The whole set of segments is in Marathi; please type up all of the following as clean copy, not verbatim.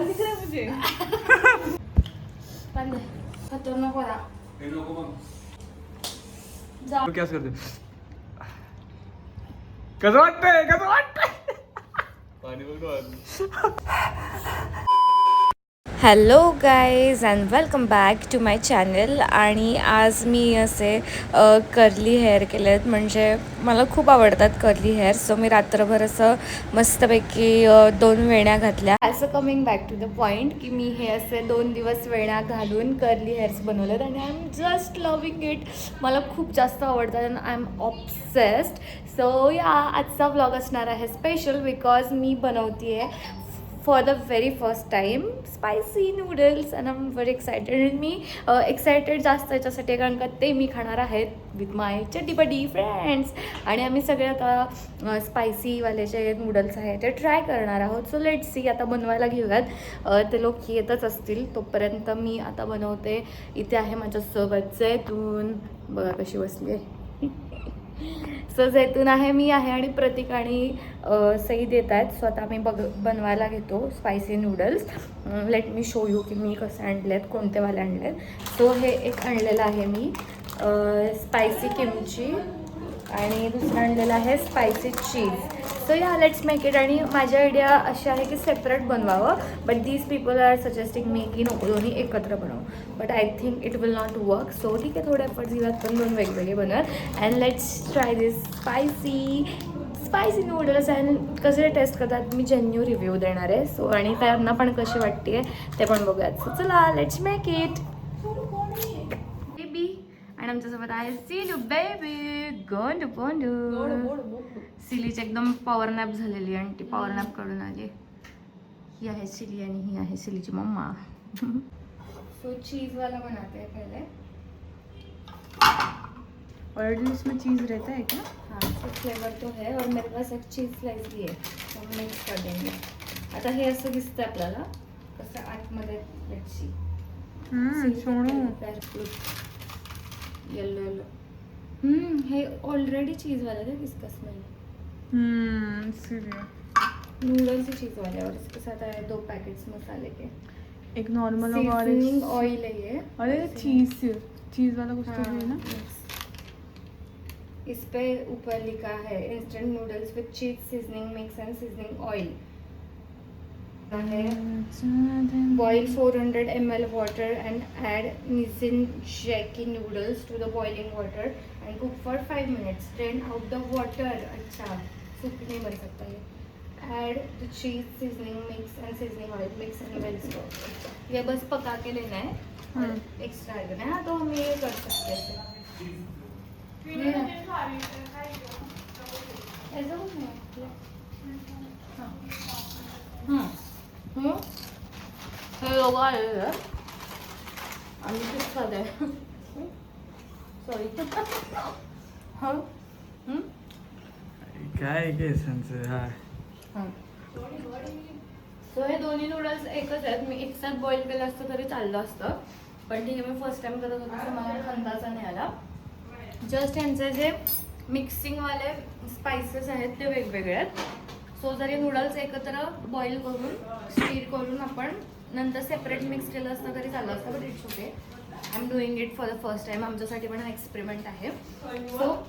जान दिख रहा है मुझे. बंद खतरनाक वाला. जा. क्या करते कसं वाटतंय पाणी बघ. Hello guys and welcome back to my channel. आणि आज मी असे कर्ली हेअर केले आहेत. म्हणजे मला खूप आवडतात कर्ली हेअर. सो मी रात्रभर असं मस्तपैकी 2 वेण्या घातल्या. असं coming back to the point की मी हे असे 2 दिवस वेण्या घालून कर्ली हेअर्स बनवलेत आणि I am just loving it. मला खूप जास्त आवडतात आणि आय एम ऑब्सेस्ड. सो या आजचा व्लॉग असणार आहे स्पेशल बिकॉज मी बनवते आहे for the very first time spicy noodles and I am very excited. Me excited जास्त याच्यासाठी कारण का ते मी खाणार आहेत विथ माय चट्टीपटी फ्रेंड्स. आणि आम्ही सगळे आता स्पायसीवाले जे नूडल्स आहेत ते ट्राय करणार आहोत. सो लेट सी आता बनवायला घेऊयात. ते लोक येतच असतील तोपर्यंत मी आता बनवते. इथे आहे माझ्यासोबत जैतून, बघा कशी बसली आहे. सो जैतून आहे, मी आहे आणि प्रतीक आणि सई देत आहेत. सो आता आम्ही बनवायला घेतो spicy noodles. Let me show you की मी कसे आणले आहेत, कोणते वाले आणले आहेत. सो हे एक आणलेलं आहे मी स्पायसी किमची आणि दुसरं आणलेलं आहे स्पायसी चीज. सो या लेट्स मेक इट. आणि माझी आयडिया अशी आहे की सेपरेट बनवावं, but these people are suggesting me की नको दोन्ही एकत्र बनवू. But I think it will not work. So ठीक आहे, थोडे एफर्ट्स घेऊयात पण 2 वेगवेगळे बनवूयात. And let's try this spicy noodles. And कसे टेस्ट करतात मी जेन्यू रिव्ह्यू देणार आहे. सो आणि त्यांना पण कशी वाटते ते पण बघूयात. सो चला लेट्स मेक इट. बेबी आणि आमच्यासोबत आहे सिलू बेबी. गोंडू गोंडू. सिलीची एकदम पॉवर नॅप झालेली आणि ती पॉवर नॅप काढून आली. ही आहे सिली आणि ही आहे सिलीची मम्मा. सो चीज़वाला बनाते हैं पहले. ऑलरेडी इसमें चीज़ रहता है क्या? हाँ, तो फ्लेवर तो है और मेरे पास एक चीज़ स्लाइस भी है, तो हम मिक्स कर देंगे. आता हे असं दिसतं आपल्याला कसं आतमध्ये. Let's see. Yellow yellow. हे ऑलरेडी चीज़वाला है. किसका स्मेल? नूडल्स ही चीज़ वाले और इसके साथ आए 2 पैकेट्स मसाले के. एक नॉर्मल सीजनिंग ऑयल है ये. अरे चीज वाला कुछ तो है ना. इस पे ऊपर लिखा है instant noodles with cheese seasoning mix and seasoning oil. Boil 400 ml water and add Nizin-Jackie noodles to the boiling water and cook for 5 minutes. Drain out the water. अच्छा, सूप नहीं बन सकता ये. Add the cheese seasoning mix and seasoning oil. Mix and well stir. ये बस पका के लेना है. एक्स्ट्रा है ना, तो हम ये कर सकते हैं. ऐसा कुछ नहीं. हे लोग आलेले आहेत आणि तेच खात आहे. सॉरी. काय केसांचं हा. सो हे दोन्ही नूडल्स एकच आहेत. मी एक साथ बॉईल केलं असतं तरी चाललं असतं, पण ठीक आहे मी फर्स्ट टाइम करत होतो तर मला अंदाजा नाही आला. जस्ट यांचे जे मिक्सिंगवाले स्पायसेस आहेत ते वेगवेगळे आहेत. सो जरी नूडल्स एकत्र बॉईल करून स्टीर करून आपण नंतर सेपरेट मिक्स केलं असतं तरी चाललं असतं. But it's okay. I am doing it for the first time. आमच्यासाठी पण हा एक्सपेरिमेंट आहे. सो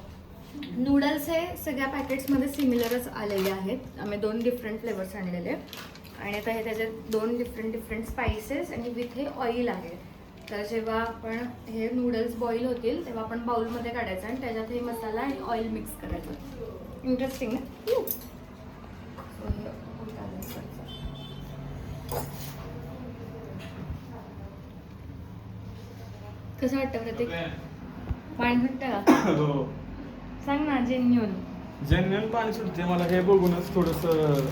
नूडल्स हे सगळ्या पॅकेट्समध्ये सिमिलरच आलेले आहेत. आम्ही 2 डिफरंट फ्लेवर्स आणलेले आणि आता हे त्याचे 2 डिफरंट स्पायसेस आणि विथ हे ऑइल आहे. तर जेव्हा आपण हे नूडल्स बॉईल होतील तेव्हा आपण बाउलमध्ये काढायचं आणि त्याच्यात हे मसाला आणि ऑइल मिक्स करायचं. इंटरेस्टिंग ना. कसं वाटतं प्रतीक? पाणी सुटतं का? सांग ना. जेन्युइन पाणी सुटते. मला हे बघूनच थोडंसं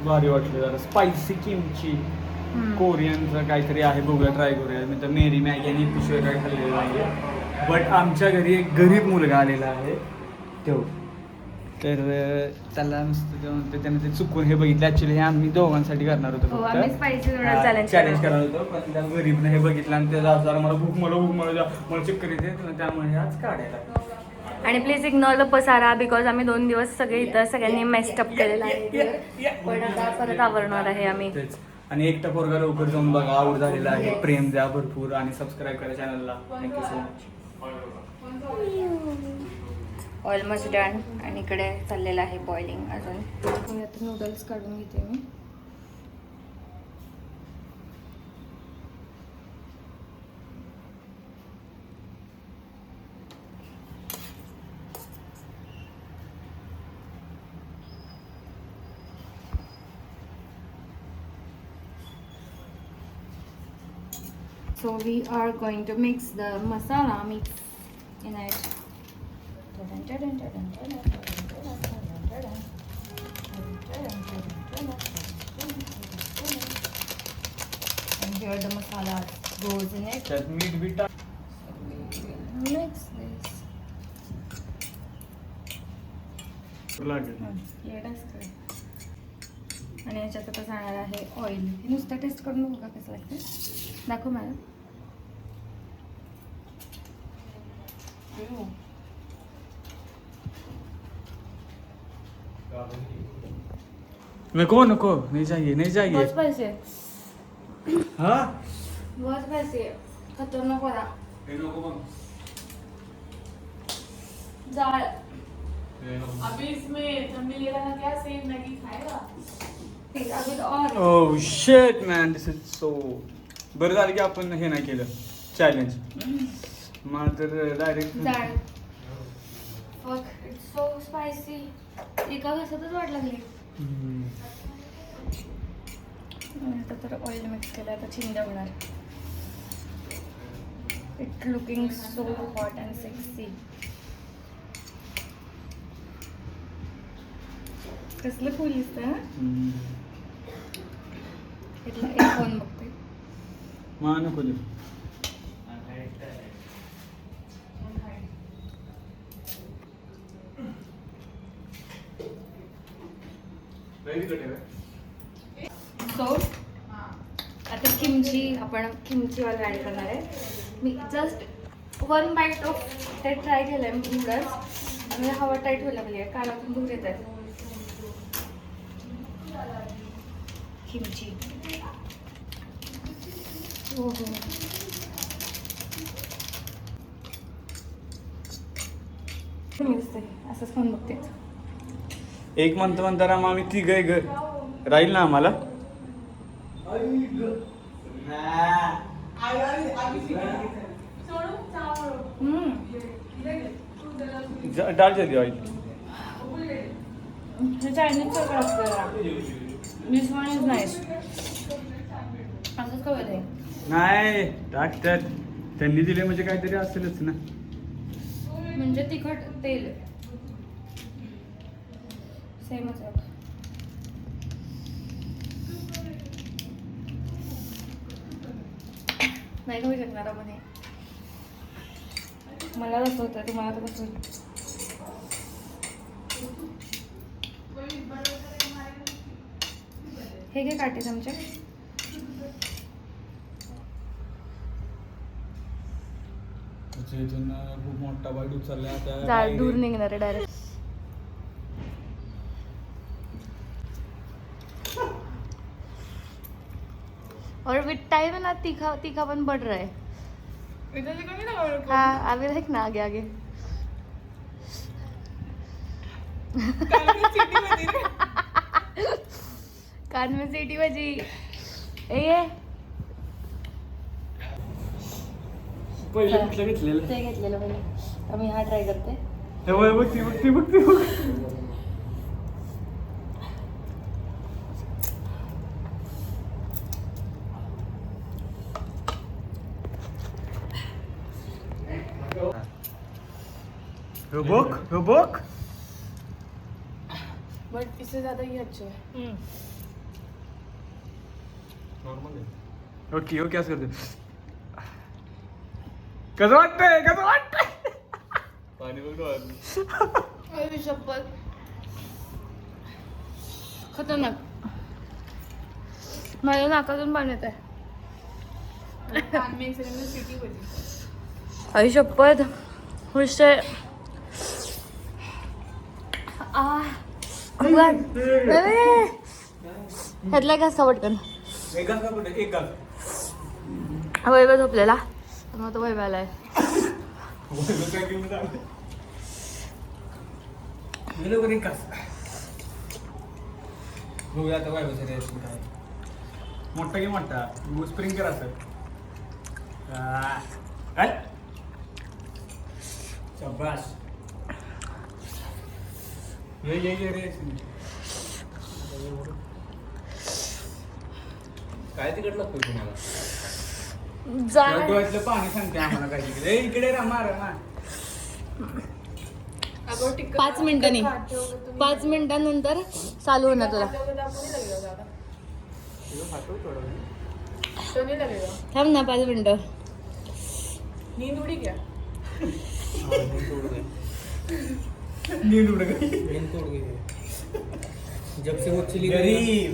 भारी वाटलं. जरा स्पायसी किमची कोरियनचं काहीतरी आहे, बघूया ट्राय करूया. मी तर मेरी मॅगी आणि पिशवी काय खाल्लेलं नाही. बट आमच्या घरी एक गरीब मुलगा आलेला आहे तो, तर त्याला नुसतं ते म्हणते त्याने ते चुकून हे बघितलं. ॲक्च्युली हे आम्ही दोघांसाठी करणार होतो, चॅलेंज करणार होतो. पण त्या गरीबनं हे बघितलं आणि त्याचा जरा मला भूक मला चक्कर येते, त्यामुळे आज काढायला. आणि प्लीज इग्नोर द पसारा बिकॉज आम्ही 2 दिवस सगळे इथं सगळ्यांनी मेस्टअप केलेला आहे. पण आता परत आवरणार आहे आम्ही. आणि एकटा पोरगा लवकर जाऊन बघा, आवड झालेला आहे. प्रेम द्या भरपूर आणि सबस्क्राईब करा चॅनलला. Thank you so much. Almost done. आणि इकडे चाललेलं आहे बॉइलिंग अजून. आता नूडल्स काढून घेते मी. So we are going to mix the masala in it. And here the masala goes in it. त्यात मीठ बीट टाक. Mix this. लागेल. आणि याच्यात आता जाणार आहे ऑइल. नुसतं टेस्ट करून बघू का कसं लागतं. दाखव मला. नको नको, नहीं चाहिए नहीं चाहिए. बहुत स्पाइसी है. हाँ बहुत स्पाइसी है. खतरनाक वाला. जाळ. अभी इसमें थंबनेल लगाना क्या सेम मैगी खाएगा. अभी तो और. Oh shit man, this is so. बरं झालं की आपण हे नाही केलं चॅलेंज. मला तर डायरेक्ट जाळ. फक इट्स सो स्पायसी. एका घासातच वाट लागली. आता तर ऑइल मिक्स केलं. आता चिंध्या होणार. It looking so hot and sexy. कसलं फुल दिसतं. इथला एक फोन बघते. मा नको देऊ. सो आता किमची आपण किमचीवाला ॲड करणार आहे. मी जस्ट 1 बाईट ऑफ ते ट्राय केलं आहे नूडल्स. आणि हवा टाईट व्हायला लागली आहे. कानातून दूर येत आहे किमची. हो हो. मी दिसते असंच फोन बघते. एक म्हणता राम आम्ही तिघ राहील ना आम्हाला. डाल जल्दी ऑइल. चायनीज सगळं असतं. दिस वन इज नाईस. असंच कळत आहे. नाही टाक त्यात. त्यांनी दिले म्हणजे काहीतरी असेलच ना. म्हणजे तिखट तेल सेमच आहे. नाही खाऊ शकणार आपण हे. मला कसं होतं तुम्हाला तर कसं होतं. हे घे काटे चमचे. इथून खूप मोठा बाईट उचलला. जाळ दूर निघणार आहे डायरेक्ट. और विथ टाइम है ना तीखा तीखापन बढ़ रहा है. इधर से कमी ना. हाँ अभी देख ना आगे आगे. कान में सीटी बजी. ये पहिले कुठलं घेतलेलं. ते घेतलेलं पहिले. आम्ही हा ट्राय करते. बघते. बघ. बट इससे ज्यादा ये अच्छे है. ओके असं करते. कसं वाटतंय पाणी बघ. अरे शपथ खतरनाक. माझ्या नाकातून पाणी येत आहे. सिटी बजी. आई शपथ खुश आहे. ह्यातला घासा पटकन. एक घास का कुठे एक घास वैभव झोपलेला मग तो वैभव आलाय. काय घेऊन जाऊ बरोबर एक घास बघूया आता वायबाचं रिॲक्शन काय मोठा की मोठा स्प्रिंग करा सर काय शाबास ये रिॲक्शन काय तिकट लागतोय तुम्हाला डोळ्यातलं पाणी सांगते आम्हाला काय तिकडे इकडे रमा 5 मिनिटांनी 5 मिनिटांनंतर चालू होणार तुला. थांब ना 5 मिनिटं. नींद उड़ी क्या? नींद उड़ गई नींद तोड़ गई है. जब से वो चली गई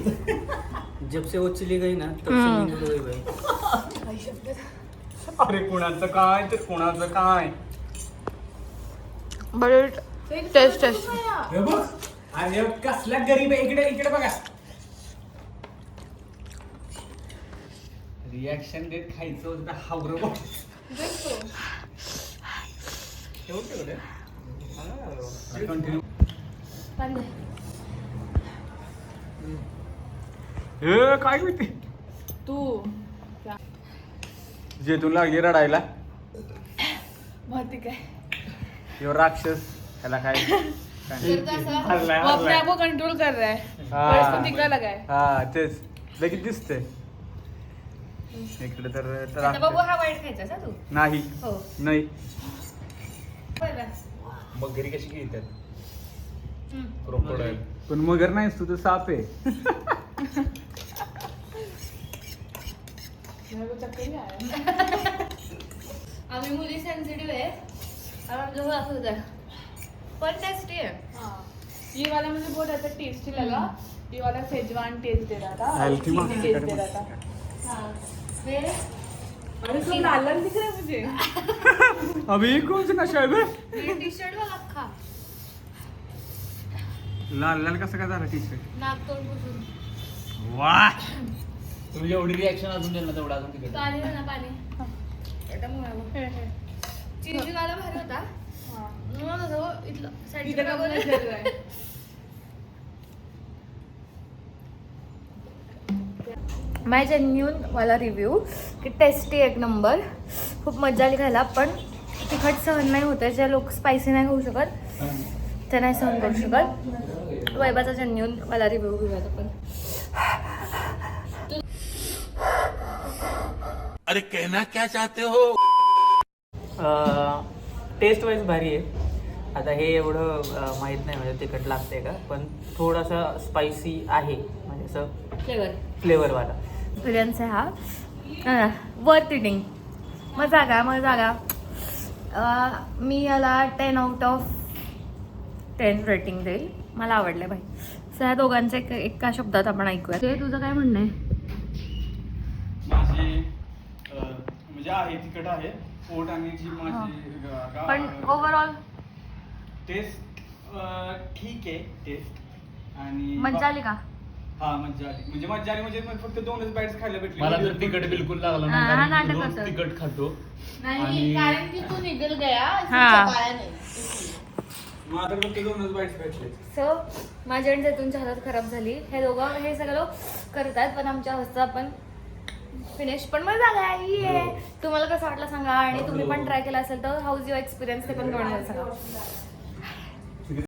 जब से वो चली गई ना तब से नींद उड़ गई भाई. अरे कोणाचं काय तर कोणाचं काय बरं टेस्ट हे बघ अरे कसला गरीब आहे इकडे इकडे बघा रिॲक्शन देत खायचं होतं हावरं बघ कंटिन्यू काय माहिती तू जे तू लागली रडायला बहुत काय यो राक्षस त्याला काय हरलाय, वो अपने हरलाय. आप को कंट्रोल कर रहा है हाँ. और इसको दिखने लगा है. हा तेच लगेच दिसतंय इकडे तर आता बाबू हा वाईट खायचा का तू? नाही हो. नाही मग घरी कशी घेतात हम्म. क्रोकोडाईल पण मगर नाहीस तू तर साप आहे मेरे को चक्कर नहीं आया. आम्ही मुली सेन्सिटिव्ह आहे आम्हाला जवळ असं होतं पण टेस्टी आहे. हाँ. ये वाला मुझे बहुत अच्छा टेस्टी लगा. ये वाला सेजवान टेस्ट दे रहा था और Healthy चीज़ी मांगते टेस्ट कर दे रहा था. हाँ. हे अरे सब लाल लाल दिख रहा है मुझे. अभी कौन सा नशा है बे टी शर्ट बघ अख्खा लाल लाल कसं काय झालं टी शर्ट नाक तोंड पुसून. वाह तुम्ही एवढी रिॲक्शन अजून देणार तेवढं अजून तिकट पाणी ना पाणी चीजी वाला भारी होता. हाँ. मग असं इथलं इधर का मुझे साईडचं चल रहा है. माय जेन्युन वाला रिव्ह्यू की टेस्टी एक नंबर. खूप मजा आली खायला पण तिखट सहन नाही होतं. जे लोक स्पायसी नाही खाऊ शकत ते नाही सहन करू शकत. वैबाचा जेन्युन वाला रिव्ह्यू घेऊयात आपण. अरे कहना क्या चाहते हो टेस्ट वाईज भारी आहे. आता हे एवढं माहीत नाही म्हणजे तिखट लागते का पण थोडासा स्पायसी आहे म्हणजे असं फ्लेवरवाला एक्सपिरियन्स आहे हा. Worth eating. मजा का मी याला 10 out of 10 रेटिंग देईल. मला आवडलं भाई. सो ह्या दोघांचं एका शब्दात आपण ऐकूया. ते तुझं काय म्हणणं आहे? माझी म्हणजे आहे तिखट आहे पोट आणि जी माझी पण ओव्हरऑल टेस्ट ठीक आहे टेस्ट आणि मजा आली का? हा मज्जा आली म्हणजे मग फक्त 2च बाईट्स खायला भेटले मला तर तिखट बिलकुल लागलं हा, हा नाही नाटक कारण होतं. मी रोज तिखट खातो नहीं आणि- कारण की तू निकल गया हाँ. चबाया नहीं इसलिए. मला तर फक्त 2च बाईट्स भेटले सो माझी आणि जैतूनची हालत खराब झाली. हे दोघं हे सगळं लोक करतात पण आमच्या अवस्था आपण फिनिश. पण मजा आली. ये तुम्हाला कसं वाटलं सांगा आणि तुम्ही पण ट्राय केला असेल तर हाऊज युअर एक्सपिरियन्स ते पण कमेंट सांगा.